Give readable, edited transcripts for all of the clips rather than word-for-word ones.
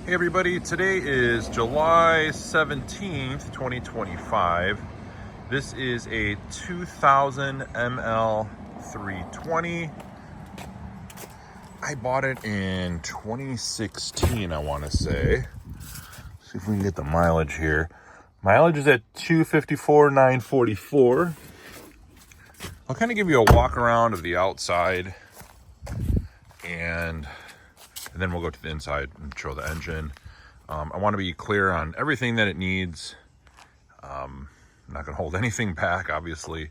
Hey everybody, today is July 17th, 2025. This is a 2000 ML320. I bought it in 2016, I want to say. See if we can get the mileage here. Mileage is at 254,944. I'll kind of give you a walk around of the outside and then we'll go to the inside and show the engine. I want to be clear on everything that it needs. I'm not going to hold anything back, obviously.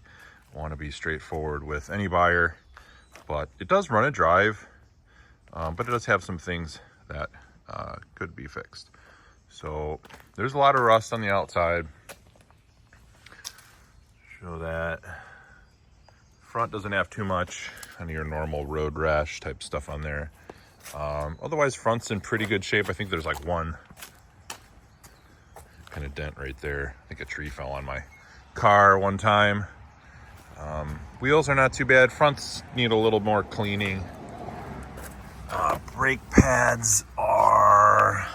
I want to be straightforward with any buyer, but it does run and drive, but it does have some things that could be fixed. So there's a lot of rust on the outside. Show that. Front doesn't have too much, kind of your normal road rash type stuff on there. Otherwise, front's in pretty good shape. I think there's like one kind of dent right there. I think a tree fell on my car one time. Wheels are not too bad. Fronts need a little more cleaning. Brake pads are...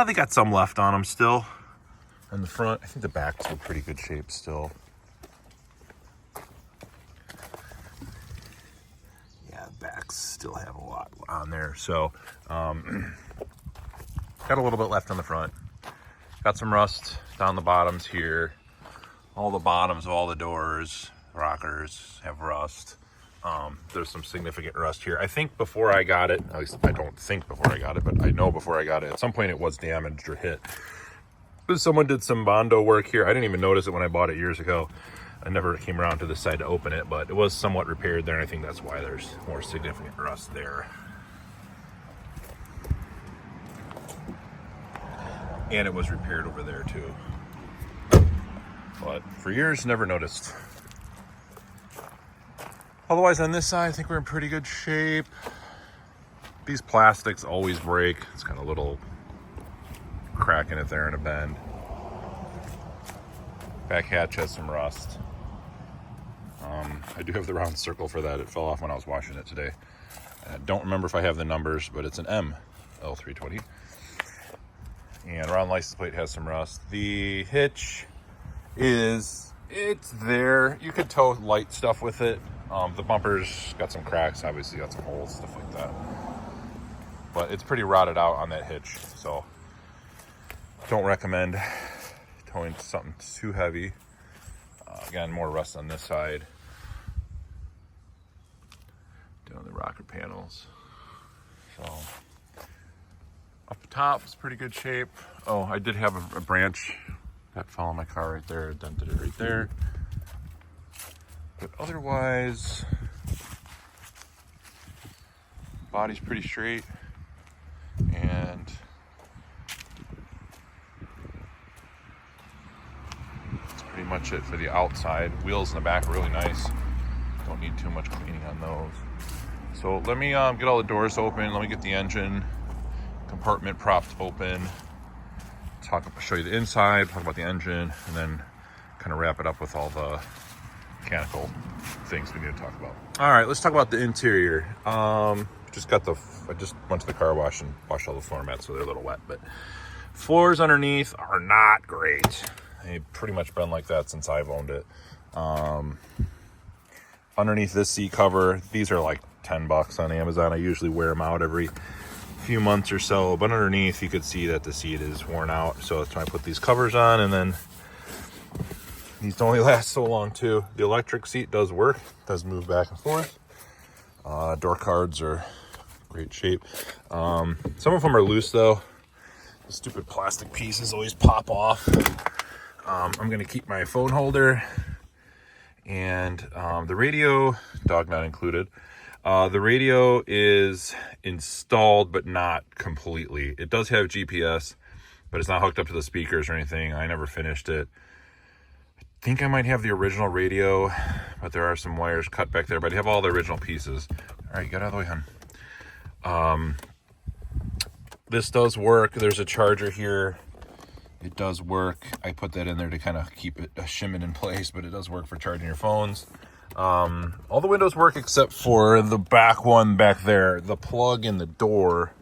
they got some left on them still. On the front, I think the back's in pretty good shape still. Backs still have a lot on there, so got a little bit left on the front. Got some rust down the bottoms here. All the bottoms of all the doors, rockers have rust. There's some significant rust here. I think before I got it, at least I don't think before I got it, but I know before I got it, at some point it was damaged or hit. But someone did some Bondo work here. I didn't even notice it when I bought it years ago. I never came around to this side to open it, but it was somewhat repaired there, and I think that's why there's more significant rust there. And it was repaired over there too. But for years, never noticed. Otherwise, on this side, I think we're in pretty good shape. These plastics always break. It's got a little crack in it there and a bend. Back hatch has some rust. I do have the round circle for that. It fell off when I was washing it today. I don't remember if I have the numbers, but it's an ML320. And around license plate has some rust. The hitch it's there. You could tow light stuff with it. The bumper's got some cracks, obviously got some holes, stuff like that. But it's pretty rotted out on that hitch, so don't recommend towing something too heavy. Again, more rust on this side. Down the rocker panels. So up top is pretty good shape. Oh, I did have a branch that fell on my car right there. Dented it right there. But otherwise, body's pretty straight. And pretty much it for the outside. Wheels in the back are really nice. Don't need too much cleaning on those. So let me get all the doors open. Let me get the engine compartment propped open. Show you the inside, talk about the engine, and then kind of wrap it up with all the mechanical things we need to talk about. All right, let's talk about the interior. I just went to the car wash and washed all the floor mats, so they're a little wet, but floors underneath are not great. They've pretty much been like that since I've owned it. Underneath this seat cover, these are like $10 on Amazon. I usually wear them out every few months or so, but underneath you could see that the seat is worn out. So that's why I put these covers on, and then these only last so long too. The electric seat does work, does move back and forth. Door cards are great shape. Some of them are loose though. The stupid plastic pieces always pop off. I'm gonna keep my phone holder and the radio, dog not included. The radio is installed, but not completely. It does have GPS, but it's not hooked up to the speakers or anything. I never finished it. I think I might have the original radio, but there are some wires cut back there, but I have all the original pieces. All right, get out of the way, hon. This does work. There's a charger here. It does work. I put that in there to kind of keep it shimming in place, but it does work for charging your phones. All the windows work except for the back one back there. The plug in the door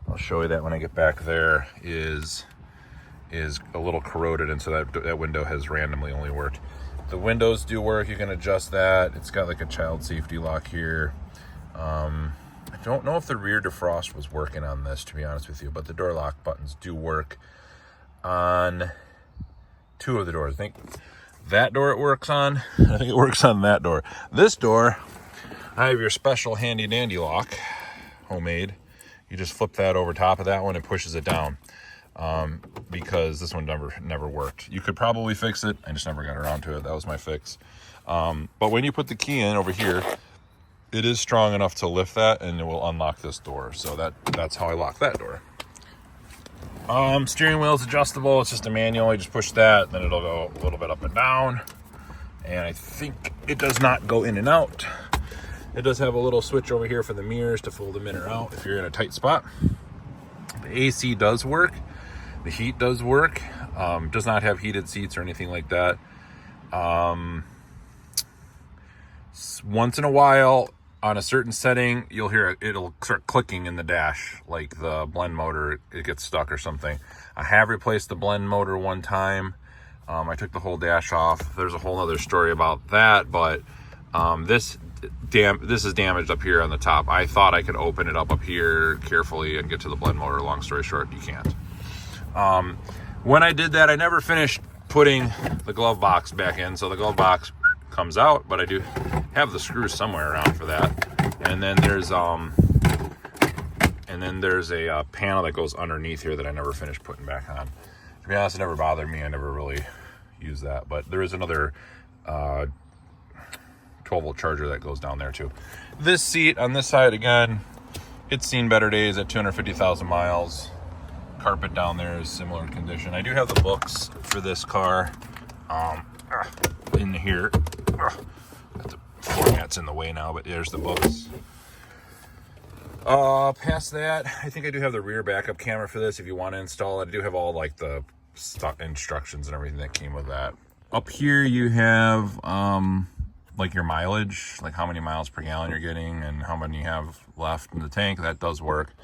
I'll show you that when I get back there, is a little corroded, and so that window has randomly only worked. The windows do work. You can adjust that. It's got like a child safety lock here. I don't know if the rear defrost was working on this, to be honest with you, but the door lock buttons do work on 2 of the doors. I think that door it works on. I think it works on that door. This door, I have your special handy dandy lock, homemade. You just flip that over top of that one and pushes it down, because this one never worked. You could probably fix it. I just never got around to it. That was my fix. But when you put the key in over here, it is strong enough to lift that, and it will unlock this door. So that's how I lock that door. Steering wheel is adjustable. It's just a manual. You just push that, then it'll go a little bit up and down. And I think it does not go in and out. It does have a little switch over here for the mirrors to fold them in or out if you're in a tight spot. The AC does work. The heat does work. Does not have heated seats or anything like that. Once in a while, on a certain setting, you'll hear it'll start clicking in the dash, like the blend motor, it gets stuck or something. I have replaced the blend motor one time. I took the whole dash off. There's a whole other story about that, but this is damaged up here on the top. I thought I could open it up here carefully and get to the blend motor. Long story short, you can't. When I did that, I never finished putting the glove box back in, so the glove box comes out, but I do have the screws somewhere around for that. And then there's a panel that goes underneath here that I never finished putting back on. To be honest, it never bothered me. I never really used that, but there is another 12-volt charger that goes down there too. This seat on this side, again, it's seen better days at 250,000 miles. Carpet down there is similar condition. I do have the books for this car in here. The format's in the way now, but there's the books. Past that, I think I do have the rear backup camera for this if you want to install it. I do have all like the instructions and everything that came with that. Up here you have like your mileage, like how many miles per gallon you're getting and how many you have left in the tank. That does work.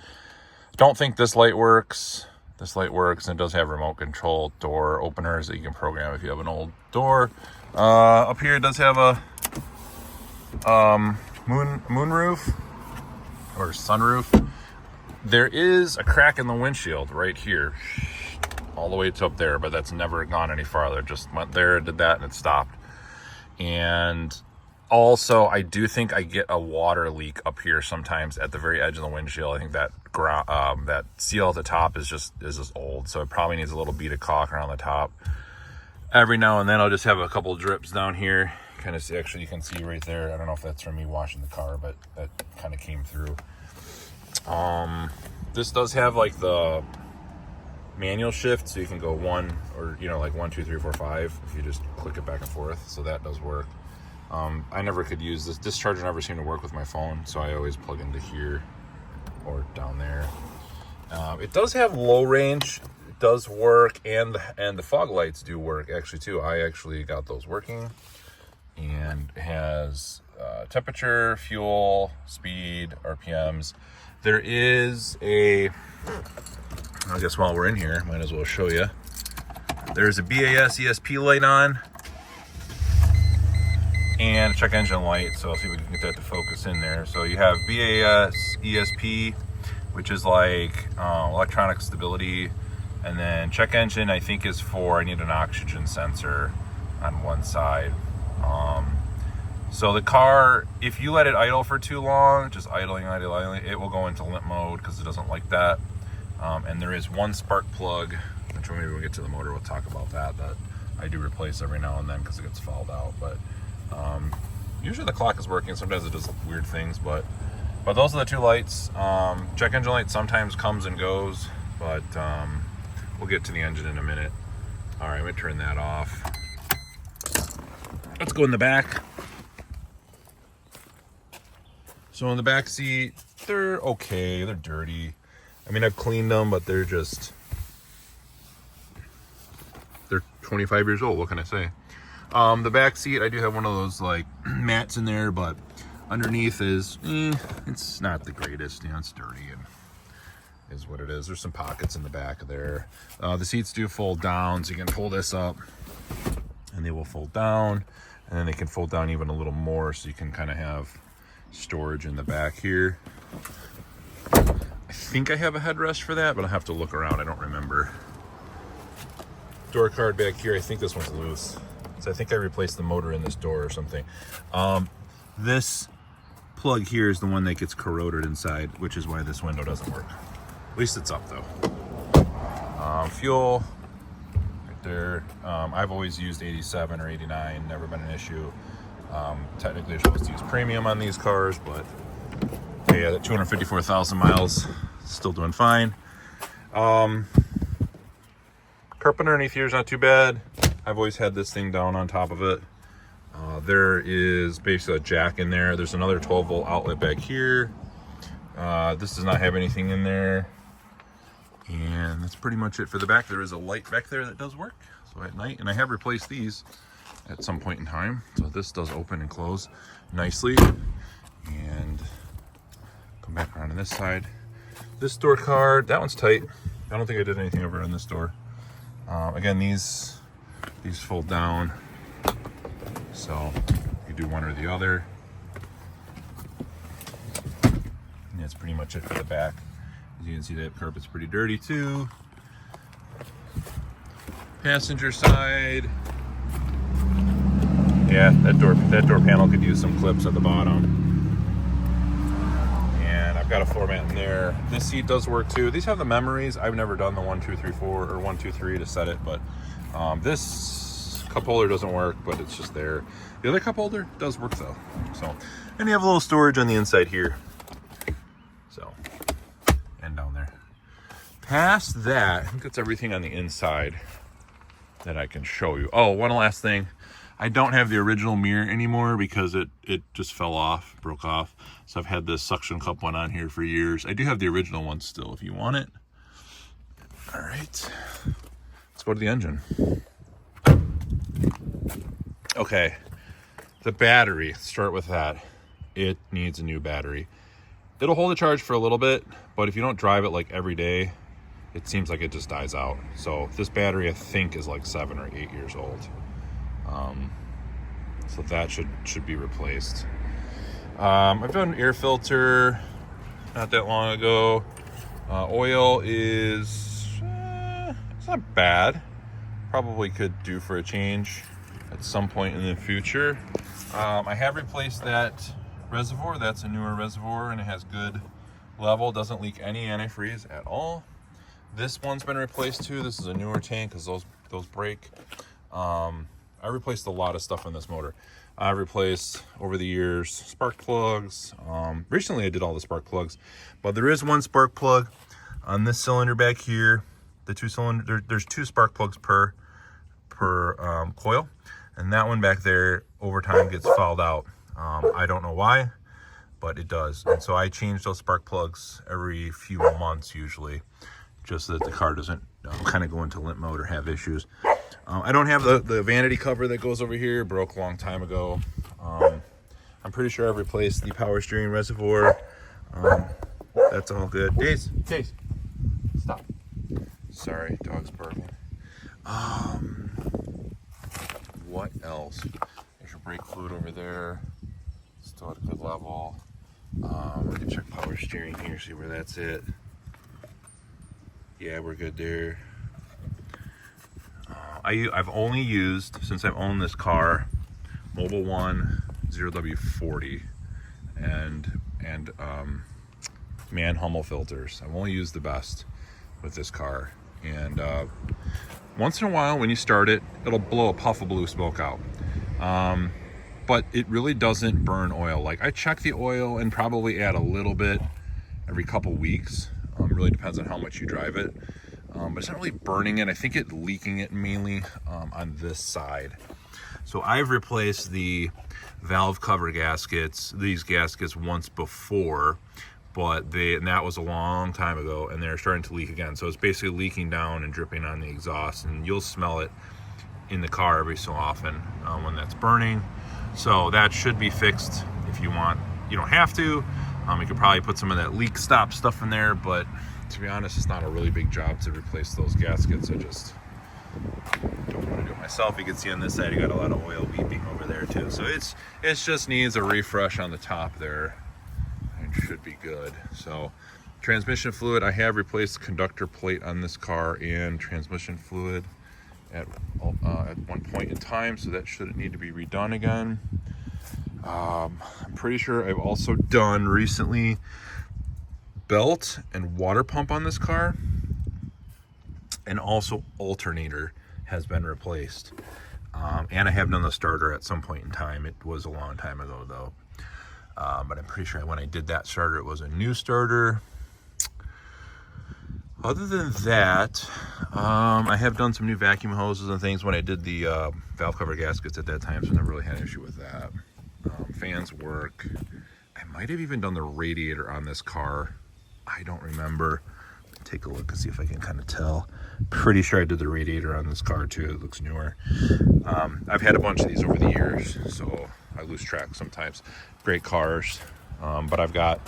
Don't think this light works. This light works, and it does have remote control door openers that you can program if you have an old door. Up here it does have a moon roof or sunroof. There is a crack in the windshield right here, all the way to up there, but that's never gone any farther. Just went there, did that, and it stopped. And also, I do think I get a water leak up here sometimes at the very edge of the windshield. I think that that seal at the top is just old, so it probably needs a little bead of caulk around the top. Every now and then, I'll just have a couple drips down here. Kind of see, actually, you can see right there. I don't know if that's from me washing the car, but that kind of came through. This does have like the manual shift, so you can go one or like 1, 2, 3, 4, 5 if you just click it back and forth. So that does work. I never could use this charger never seemed to work with my phone, so I always plug into here or down there. It does have low range. It does work, and the fog lights do work actually too. I actually got those working, and it has temperature, fuel, speed, RPMs. There is I guess while we're in here, might as well show you. There's a BAS ESP light on and check engine light, so I'll see if we can get that to focus in there. So you have BAS ESP, which is like electronic stability, and then check engine I think is for I need an oxygen sensor on one side. So the car, if you let it idle for too long, just idling, it will go into limp mode because it doesn't like that. And there is one spark plug, which maybe when we get to the motor we'll talk about that I do replace every now and then because it gets fouled out. But usually the clock is working. Sometimes it does weird things, but those are the two lights. Check engine light sometimes comes and goes, but we'll get to the engine in a minute. All right, I'm gonna turn that off. Let's go in the back. So in the back seat, they're okay. They're dirty. I mean, I've cleaned them, but they're 25 years old. What can I say? The back seat, I do have one of those like mats in there, but underneath is, it's not the greatest. It's dirty, and is what it is. There's some pockets in the back there. The seats do fold down, so you can pull this up and they will fold down, and then they can fold down even a little more, so you can kind of have storage in the back here. I think I have a headrest for that, but I'll have to look around. I don't remember. Door card back here. I think this one's loose. So I think I replaced the motor in this door or something. This plug here is the one that gets corroded inside, which is why this window doesn't work. At least it's up though. Fuel right there. I've always used 87 or 89, never been an issue. Technically you're supposed to use premium on these cars, but yeah, that 254,000 miles, still doing fine. Carpet underneath here is not too bad. I've always had this thing down on top of it. There is basically a jack in there. There's another 12-volt outlet back here. This does not have anything in there. And that's pretty much it for the back. There is a light back there that does work, so at night. And I have replaced these at some point in time. So this does open and close nicely. And come back around on this side. This door card, that one's tight. I don't think I did anything over on this door. Again, these fold down, so you do one or the other. And that's pretty much it for the back. As you can see, that carpet's pretty dirty too. Passenger side, yeah, that door panel could use some clips at the bottom. And I've got a floor mat in there. This seat does work too. These have the memories. I've never done the 1, 2, 3, 4 or 1, 2, 3 to set it, but this cup holder doesn't work, but it's just there. The other cup holder does work though. So, and you have a little storage on the inside here. So, and down there. Past that, I think that's everything on the inside that I can show you. Oh, one last thing. I don't have the original mirror anymore because it just fell off, broke off. So I've had this suction cup one on here for years. I do have the original one still if you want it. All right, let's go to the engine. Okay, the battery, let's start with that. It needs a new battery. It'll hold a charge for a little bit, but if you don't drive it like every day, it seems like it just dies out. So this battery I think is like 7 or 8 years old. So that should be replaced. I've done an air filter not that long ago. Oil is it's not bad. Probably could do for a change at some point in the future. I have replaced that reservoir. That's a newer reservoir and it has good level, doesn't leak any antifreeze at all. This one's been replaced too. This is a newer tank because those break. I replaced a lot of stuff on this motor. I replaced over the years spark plugs. Recently I did all the spark plugs, but there is one spark plug on this cylinder back here. The two cylinder, there's 2 spark plugs per coil, and that one back there over time gets fouled out. I don't know why, but it does. And so I change those spark plugs every few months usually, just so that the car doesn't kind of go into limp mode or have issues. I don't have the vanity cover that goes over here. It broke a long time ago. I'm pretty sure I've replaced the power steering reservoir. That's all good. Days, stop. Sorry, dog's barking. What else? There's your brake fluid over there. Still at a good level. We can check power steering here, see where that's at. Yeah, we're good there. I've only used, since I've owned this car, Mobil 1 0W40 and Man Hummel filters. I've only used the best with this car. And once in a while when you start it, it'll blow a puff of blue smoke out. But it really doesn't burn oil. Like, I check the oil and probably add a little bit every couple weeks. Really depends on how much you drive it. But it's not really burning it. I think it's leaking it mainly on this side. So I've replaced the valve cover gaskets, these gaskets, once before, but that was a long time ago, and they're starting to leak again. So it's basically leaking down and dripping on the exhaust, and you'll smell it in the car every so often when that's burning. So that should be fixed if you want. You don't have to. You could probably put some of that leak stop stuff in there, but to be honest, it's not a really big job to replace those gaskets. I just don't want to do it myself. You can see on this side, you got a lot of oil beeping over there too. So it's just needs a refresh on the top there. It should be good. So transmission fluid, I have replaced the conductor plate on this car and transmission fluid at one point in time, so that shouldn't need to be redone again. I'm pretty sure I've also done recently belt and water pump on this car, and also alternator has been replaced. And I have done the starter at some point in time. It was a long time ago though. But I'm pretty sure when I did that starter, it was a new starter. Other than that, I have done some new vacuum hoses and things when I did the valve cover gaskets at that time, so I never really had an issue with that. Fans work. I might have even done the radiator on this car. I don't remember. Take a look and see if I can kind of tell. Pretty sure I did the radiator on this car too. It looks newer. I've had a bunch of these over the years, so I lose track sometimes. Great cars, but I've got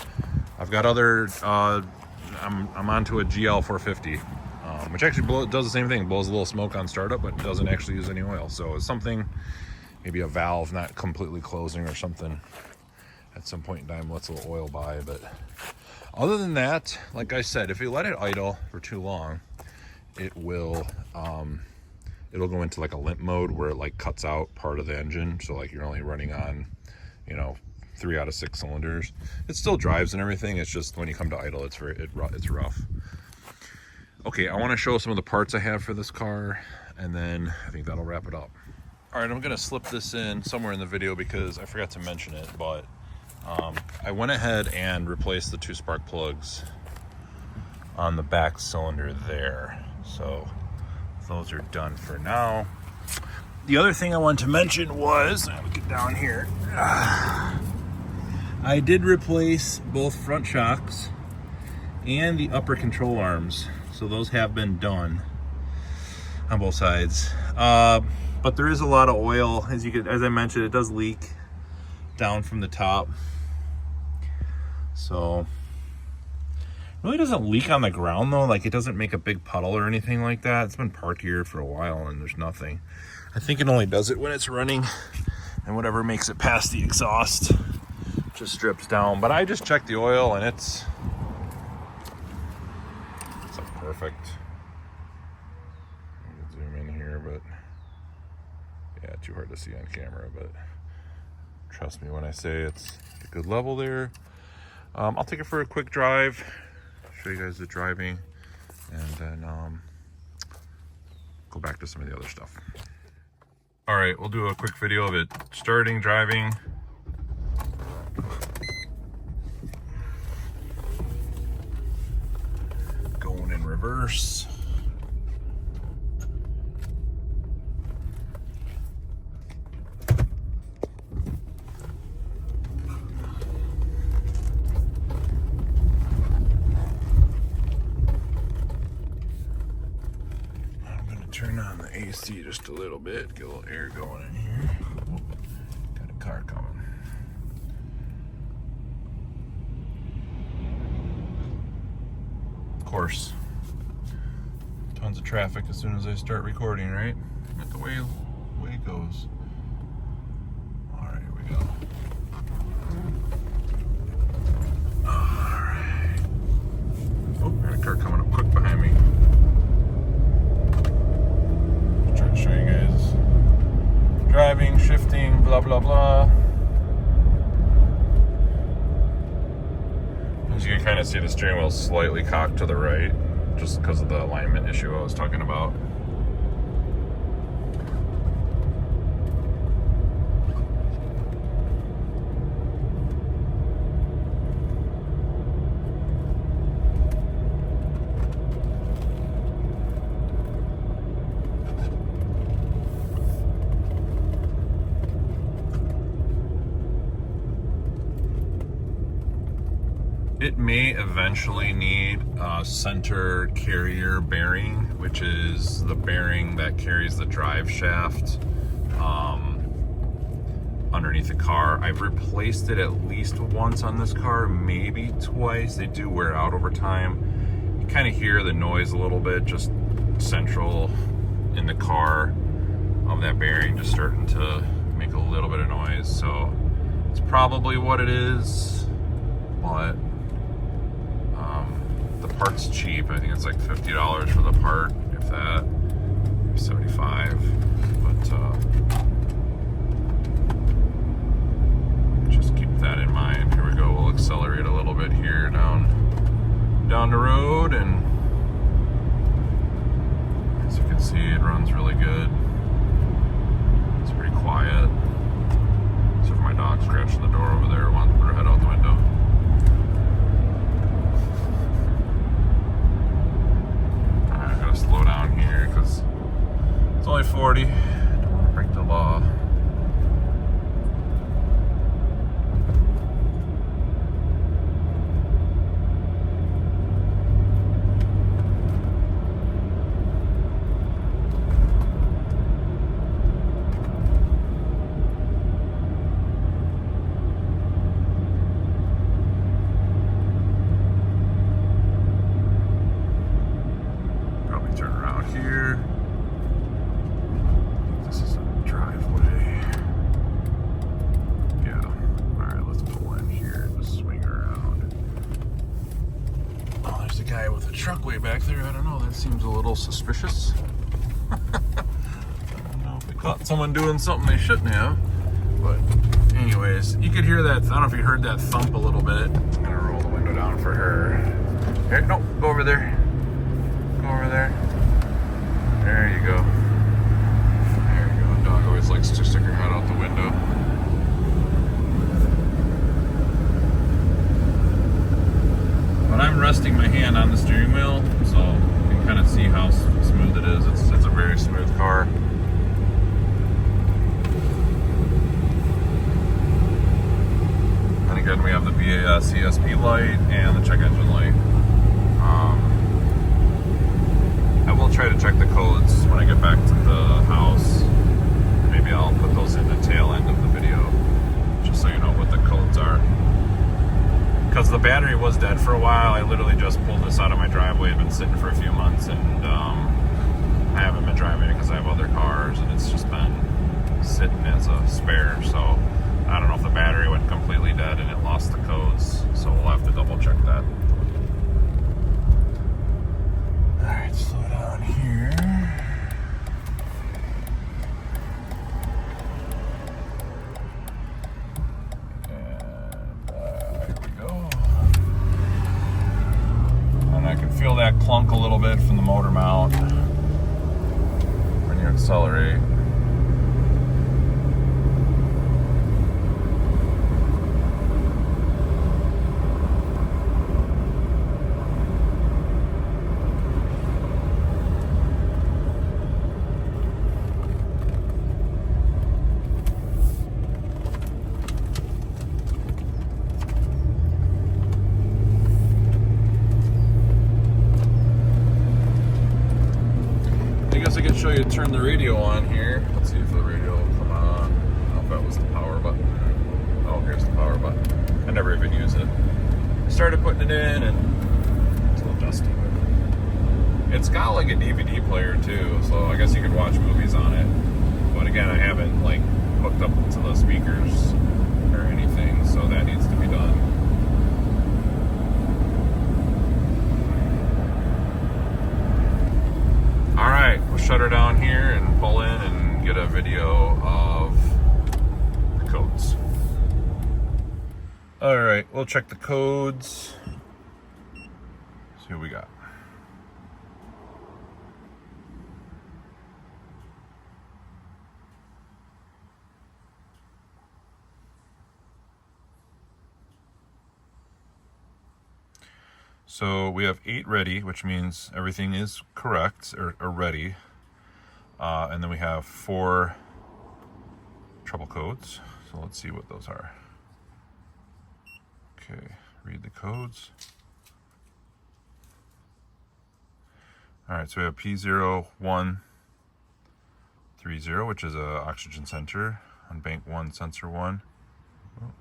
other. I'm onto a GL 450, which actually does the same thing. Blows a little smoke on startup, but doesn't actually use any oil. So it's something, maybe a valve not completely closing or something. At some point in time, lets a little oil by, but other than that, like I said, if you let it idle for too long, it will it'll go into like a limp mode where it like cuts out part of the engine. So like you're only running on, 3 out of 6 cylinders. It still drives and everything. It's just when you come to idle, it's rough. Okay, I want to show some of the parts I have for this car, and then I think that'll wrap it up. All right, I'm gonna slip this in somewhere in the video because I forgot to mention it, but I went ahead and replaced the 2 spark plugs on the back cylinder there. So those are done for now. The other thing I wanted to mention was, let me get down here. I did replace both front shocks and the upper control arms. So those have been done on both sides. But there is a lot of oil. As I mentioned, it does leak down from the top. So it really doesn't leak on the ground though. Like it doesn't make a big puddle or anything like that. It's been parked here for a while and there's nothing. I think it only does it when it's running, and whatever makes it past the exhaust just drips down. But I just checked the oil and it's like perfect. I can zoom in here, but yeah, too hard to see on camera, but trust me when I say it's a good level there. I'll take it for a quick drive, show you guys the driving, and then go back to some of the other stuff. All right, we'll do a quick video of it starting, driving. Going in reverse. Turn on the AC just a little bit, get a little air going in here. Got a car coming. Of course, tons of traffic as soon as I start recording, right? That's the way it goes. All right, here we go. All right. Oh, got a car coming up quick behind me. Show you guys driving, shifting, blah blah blah. As you can kind of see, the steering wheel slightly cocked to the right just because of the alignment issue I was talking about. It may eventually need a center carrier bearing, which is the bearing that carries the drive shaft underneath the car. I've replaced it at least once on this car, maybe twice. They do wear out over time. You kind of hear the noise a little bit, just central in the car of that bearing just starting to make a little bit of noise. So it's probably what it is, but the part's cheap. I think it's like $50 for the part, if that, $75. But just keep that in mind. Here we go. We'll accelerate a little bit here down the road, and as you can see, it runs really good. It's pretty quiet. Except for my dog scratching the door over there, wants to put her head out the window. Alright, I gotta slow down here because it's only 40. Don't want to break the law. Turn around here. This is a driveway. Yeah. Alright, let's pull in here and just swing around. Oh, there's the guy with the truck way back there. I don't know. That seems a little suspicious. I don't know if they caught someone doing something they shouldn't have. But anyways, you could hear that. I don't know if you heard that thump a little bit. I'm going to roll the window down for her. Here, no, go over there. Over there. There you go. There you go. Dog always likes to stick her head out the window. But I'm resting my hand on the steering wheel, so you can kind of see how smooth it is. It's a very smooth car. And again, we have the BAS ESP light and the check engine light. I will try to check the codes when I get back to the house. Maybe I'll put those in the tail end of the video, just so you know what the codes are. Because the battery was dead for a while. I literally just pulled this out of my driveway. It's been sitting for a few months, and I haven't been driving it because I have other cars, and it's just been sitting as a spare. So I don't know if the battery went completely dead and it lost the codes. So we'll have to double check that. Alright, slow down here. And here we go. And I can feel that clunk a little bit from the motor mount when you accelerate. I can show you turn the radio on here. Let's see if the radio will come on. I don't know if that was the power button. Oh, here's the power button. I never even use it. I started putting it in and it's a little dusty. It's got like a DVD player too, so I guess you could watch movies on it. But again, I haven't like hooked up to the speakers or anything, so that needs to be done. Alright, we'll shut her down here and pull in and get a video of the codes. Alright, we'll check the codes. See what we got. So we have 8 ready, which means everything is correct or ready. And then we have 4 trouble codes. So let's see what those are. Okay, read the codes. All right, so we have P0130, which is a oxygen sensor on bank 1, sensor 1. Oh,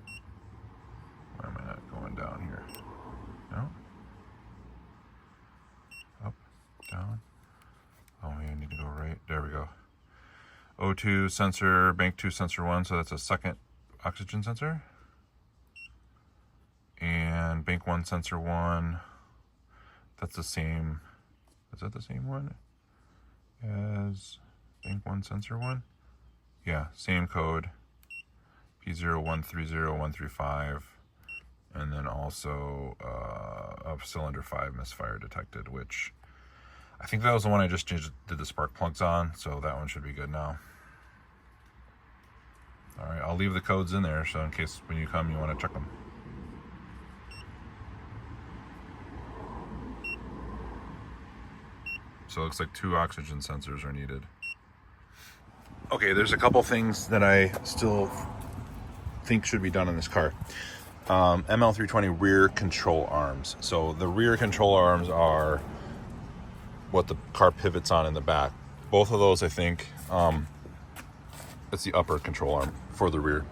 why am I not going down here? No. There we go. O2 sensor, bank 2 sensor 1, so that's a second oxygen sensor. And bank 1 sensor 1, that's the same, is that the same one as bank 1 sensor 1? Yeah, same code, P0130135, and then also of cylinder 5 misfire detected, which I think that was the one I just did the spark plugs on, so that one should be good now. All right, I'll leave the codes in there, so in case when you come you want to check them. So it looks like 2 oxygen sensors are needed. Okay, there's a couple things that I still think should be done in this car. ML320 rear control arms. So the rear control arms are what the car pivots on in the back. Both of those, I think, that's the upper control arm for the rear.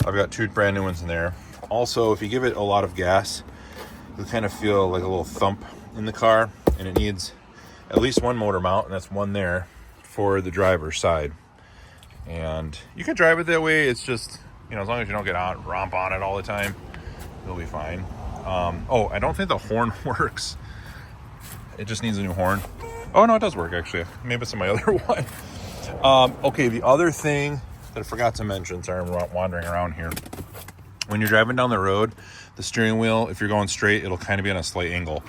I've got 2 brand new ones in there. Also, if you give it a lot of gas, you'll kind of feel like a little thump in the car, and it needs at least 1 motor mount, and that's 1 there for the driver's side. And you can drive it that way. It's just, you know, as long as you don't get out and romp on it all the time, it'll be fine. Oh, I don't think the horn works. It just needs a new horn. Oh no, it does work actually. Maybe it's in my other one. Okay, the other thing that I forgot to mention, sorry, I'm wandering around here. When you're driving down the road, the steering wheel, if you're going straight, it'll kind of be on a slight angle.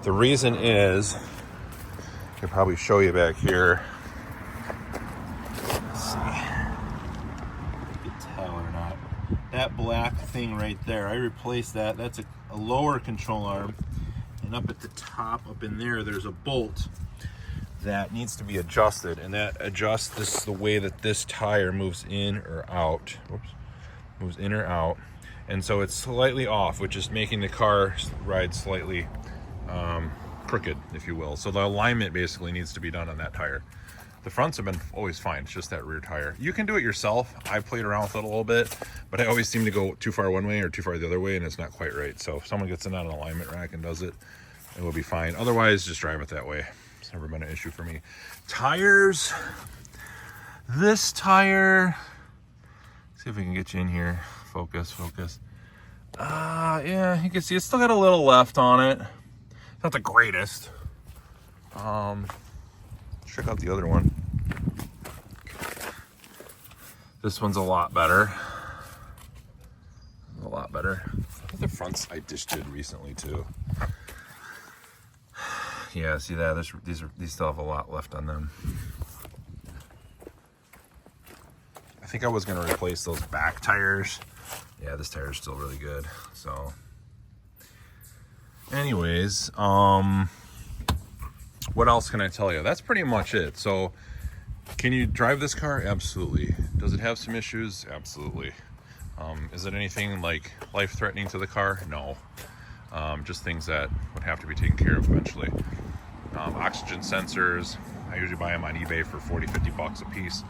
The reason is, I could probably show you back here. Let's see if you can tell or not. That black thing right there, I replaced that. That's a lower control arm. And up at the top, up in there, there's a bolt that needs to be adjusted, and that adjusts this the way that this tire moves in or out. Whoops, moves in or out, and so it's slightly off, which is making the car ride slightly crooked, if you will. So the alignment basically needs to be done on that tire. The fronts have been always fine. It's just that rear tire. You can do it yourself. I played around with it a little bit, but I always seem to go too far one way or too far the other way, and it's not quite right. So if someone gets in on an alignment rack and does it, it will be fine. Otherwise, just drive it that way. It's never been an issue for me. Tires. This tire. See if we can get you in here. Focus. Yeah, you can see it's still got a little left on it. Not the greatest. Check out the other one. This one's a lot better. A lot better. I think the fronts I just did recently too. Yeah, see that? These still have a lot left on them. I think I was gonna replace those back tires. Yeah, this tire is still really good. So, anyways, what else can I tell you? That's pretty much it. So, can you drive this car? Absolutely. Does it have some issues? Absolutely. Is it anything like life-threatening to the car? No. Just things that would have to be taken care of eventually. Oxygen sensors, I usually buy them on eBay for 40-50 bucks a piece.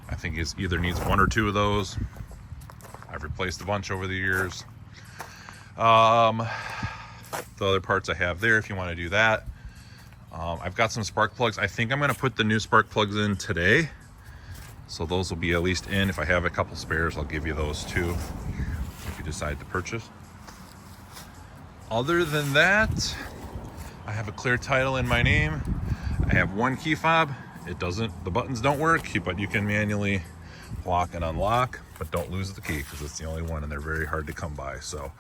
I think it either needs 1 or 2 of those. I've replaced a bunch over the years. The other parts I have there if you want to do that. I've got some spark plugs. I think I'm going to put the new spark plugs in today, so those will be at least in. If I have a couple spares, I'll give you those too if you decide to purchase. Other than that, I have a clear title in my name. I have 1 key fob. The buttons don't work, but you can manually lock and unlock, but don't lose the key because it's the only one and they're very hard to come by. So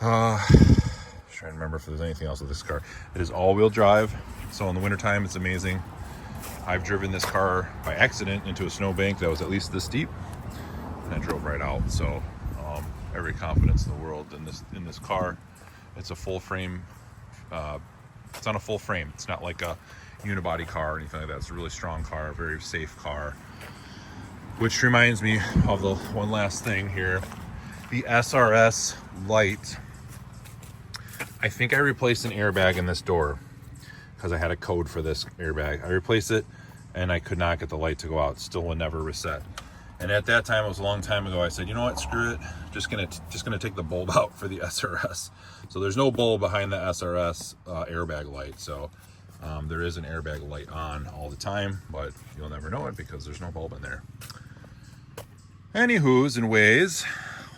trying to remember if there's anything else with this car. It is all-wheel drive, so in the wintertime it's amazing. I've driven this car by accident into a snowbank that was at least this deep, and I drove right out. So every confidence in the world in this car. It's a full frame. It's on a full frame. It's not like a unibody car or anything like that. It's a really strong car, a very safe car. Which reminds me of the one last thing here. The SRS light. I think I replaced an airbag in this door because I had a code for this airbag. I replaced it and I could not get the light to go out. Still would never reset. And at that time, it was a long time ago, I said, you know what, screw it. Just gonna take the bulb out for the SRS. So there's no bulb behind the SRS airbag light. So There is an airbag light on all the time, but you'll never know it because there's no bulb in there. Anywho's and ways,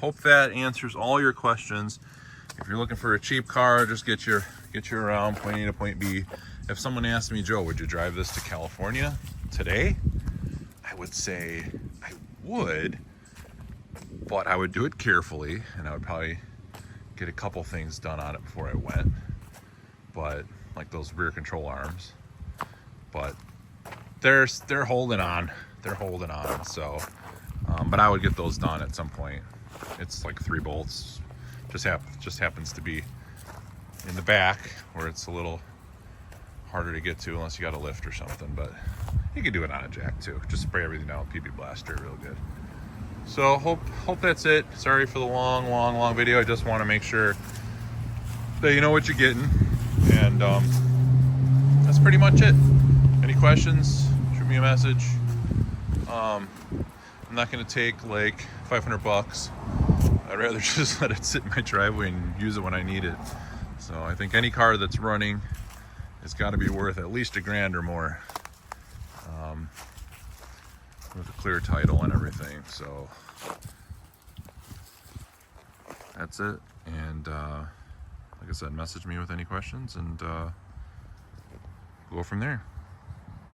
hope that answers all your questions. If you're looking for a cheap car, just get you around point A to point B. If someone asked me, Joe, would you drive this to California today? I would say I would, but I would do it carefully, and I would probably get a couple things done on it before I went. But like those rear control arms, but they're holding on. They're holding on. So, but I would get those done at some point. It's like 3 bolts. Just happens to be in the back where it's a little harder to get to unless you got a lift or something. But you can do it on a jack too. Just spray everything down with PB Blaster real good. So hope that's it. Sorry for the long video. I just want to make sure that you know what you're getting. And that's pretty much it. Any questions, shoot me a message. I'm not going to take like 500 bucks. I'd rather just let it sit in my driveway and use it when I need it. So I think any car that's running has got to be worth at least $1,000 or more, with a clear title and everything. So that's it. And like I said, message me with any questions, and go from there.